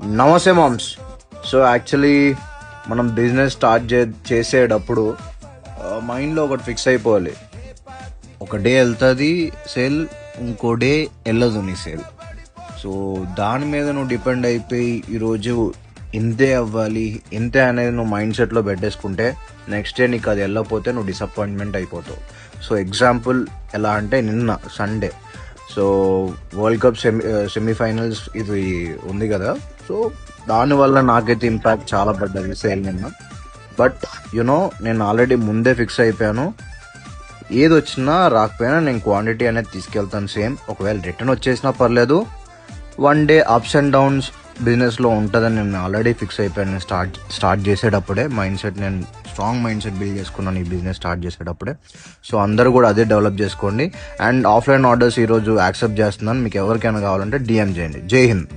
నమస్తే moms. So actually మనం business start చేసేటప్పుడు మైండ్లో ఒకటి ఫిక్స్ అయిపోవాలి. ఒక డే వెళ్తుంది సేల్, ఇంకో డే వెళ్ళదు నీ సేల్. సో దాని మీద నువ్వు డిపెండ్ అయిపోయి ఈరోజు ఇంతే అవ్వాలి, ఇంతే అనేది నువ్వు మైండ్ సెట్లో పెట్టేసుకుంటే నెక్స్ట్ డే నీకు అది వెళ్ళకపోతే నువ్వు డిసప్పాయింట్మెంట్ అయిపోతావు. సో ఎగ్జాంపుల్ ఎలా అంటే నిన్న Sunday, so world cup semifinals ఇది ఉంది కదా. సో దానివల్ల నాకైతే ఇంపాక్ట్ చాలా పడ్డది సేల్ నిన్న. బట్ యునో నేను ఆల్రెడీ ముందే ఫిక్స్ అయిపోయాను, ఏది వచ్చినా రాకపోయినా నేను క్వాంటిటీ అనేది తీసుకెళ్తాను సేమ్. ఒకవేళ రిటర్న్ వచ్చేసినా పర్లేదు, one day ups and downs బిజినెస్లో ఉంటుందని నేను ఆల్రెడీ ఫిక్స్ అయిపోయాను. నేను స్టార్ట్ చేసేటప్పుడే నేను స్ట్రాంగ్ మైండ్ సెట్ బిల్డ్ చేసుకున్నాను ఈ బిజినెస్ స్టార్ట్ చేసేటప్పుడే. సో అందరూ కూడా అదే డెవలప్ చేసుకోండి. అండ్ ఆఫ్లైన్ ఆర్డర్స్ ఈరోజు యాక్సెప్ట్ చేస్తున్నాను. మీకు ఎవరికైనా కావాలంటే డిఎం చేయండి. జై హింద్.